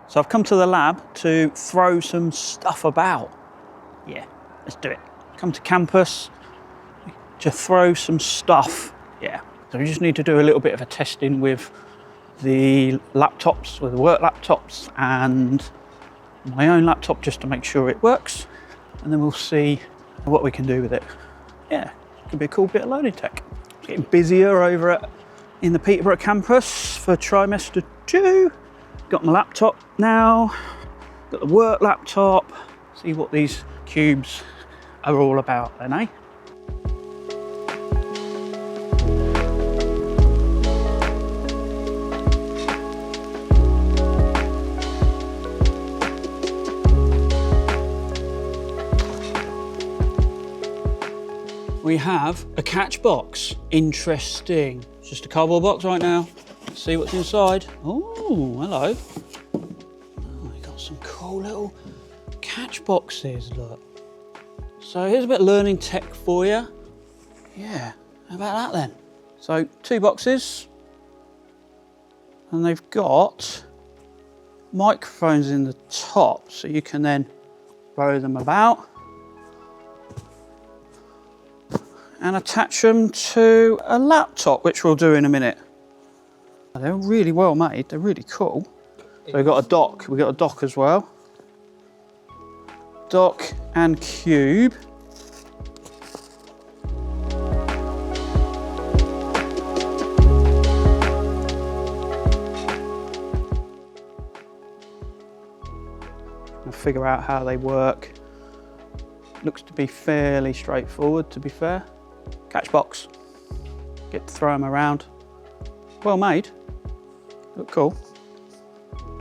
So I've come to the lab to throw some stuff about. Yeah, let's do it. Come to campus to throw some stuff. Yeah, so we just need to do a little bit of a testing with the laptops, with the work laptops and my own laptop, just to make sure it works. And then we'll see what we can do with it. Yeah, could be a cool bit of loading tech. It's getting busier over in the Peterborough campus for trimester 2. Got my laptop now, got the work laptop. See what these cubes are all about then, eh? We have a Catchbox. Interesting. It's just a cardboard box right now. Let's see what's inside. Oh, hello. Oh, we got some cool little Catchboxes, look. So here's a bit of learning tech for you. Yeah, how about that then? So 2 boxes. And they've got microphones in the top, so you can then roll them about and attach them to a laptop, which we'll do in a minute. They're really well made, they're really cool. So we've got a dock as well. Dock and cube. I'll figure out how they work. Looks to be fairly straightforward, to be fair. Catchbox. Get to throw them around. Well made. Look cool.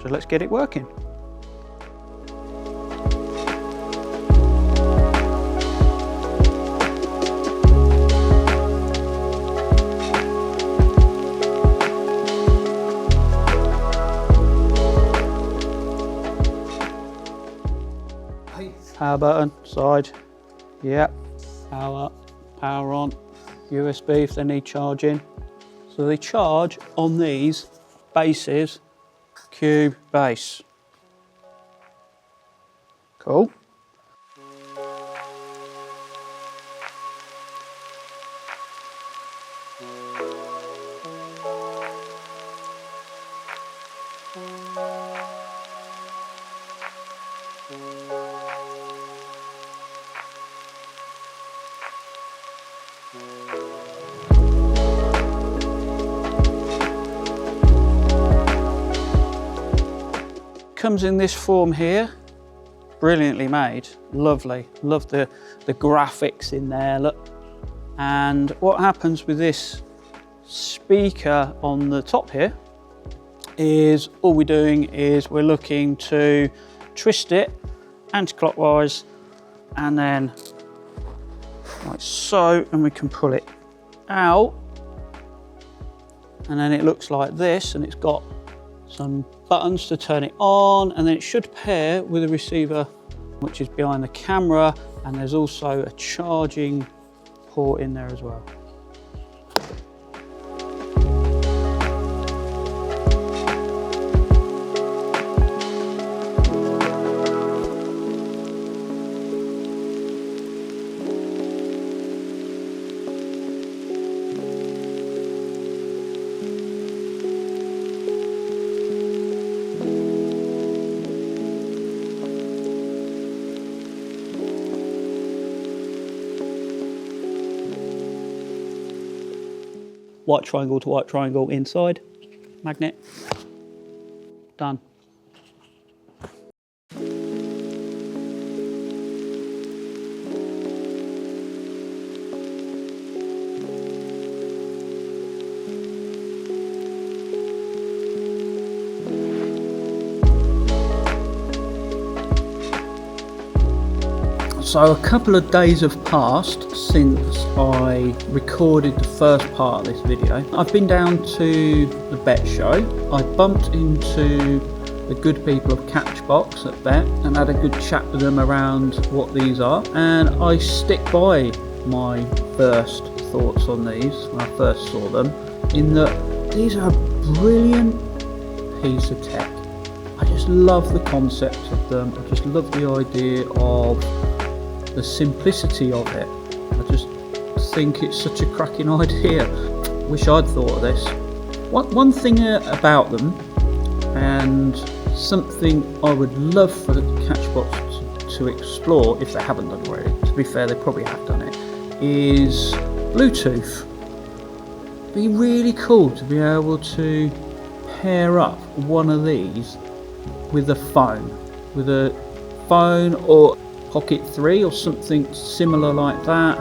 So let's get it working. Power button, side. Yep. Power on. USB if they need charging. So they charge on these bases, cube base. Cool. Comes in this form here, brilliantly made, lovely. Love the graphics in there, look. And what happens with this speaker on the top here is all we're doing is we're looking to twist it anti-clockwise and then like so, and we can pull it out and then it looks like this, and it's got some buttons to turn it on, and then it should pair with a receiver which is behind the camera, and there's also a charging port in there as well. White triangle to white triangle inside, magnet, done. So a couple of days have passed since I recorded the first part of this video. I've been down to the Bet show. I bumped into the good people of Catchbox at Bet and had a good chat with them around what these are. And I stick by my first thoughts on these when I first saw them, in that these are a brilliant piece of tech. I just just love the concept of them. I just love the idea of the simplicity of it. I just think it's such a cracking idea. Wish I'd thought of this. One thing about them, and something I would love for the Catchbox to explore, if they haven't done already, to be fair they probably have done it, is Bluetooth. It'd be really cool to be able to pair up one of these with a phone or Pocket 3 or something similar like that,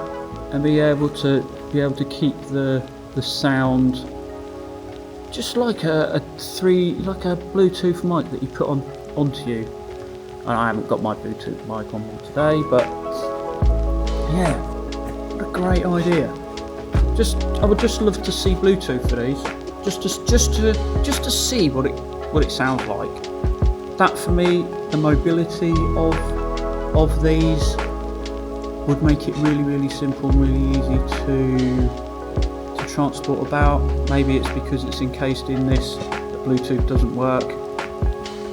and be able to keep the sound just like a Bluetooth mic that you put onto you. And I haven't got my Bluetooth mic on me today, but yeah, what a great idea. I would just love to see Bluetooth for these, just to see what it sounds like. That for me, the mobility of these would make it really, really simple and really easy to transport about. Maybe it's because it's encased in this that Bluetooth doesn't work,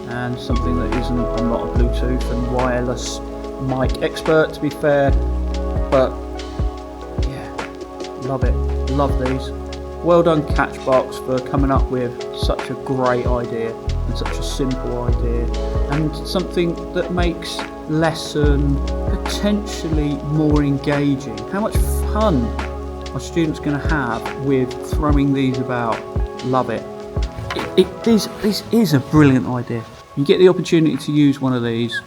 and something that isn't. I'm not a Bluetooth and wireless mic expert, to be fair, but yeah, love it. Love these. Well done Catchbox for coming up with such a great idea and such a simple idea, and something that makes lesson potentially more engaging. How much fun are students going to have with throwing these about? Love it. This is a brilliant idea. You get the opportunity to use one of these,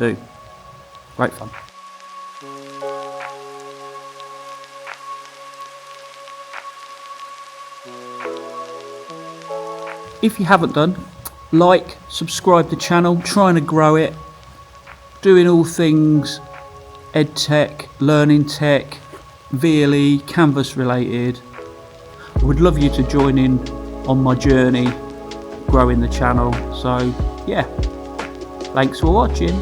do. Great fun. If you haven't done, like, subscribe to the channel, trying to grow it, doing all things EdTech, learning tech, VLE, Canvas related. I would love you to join in on my journey growing the channel. So yeah, thanks for watching.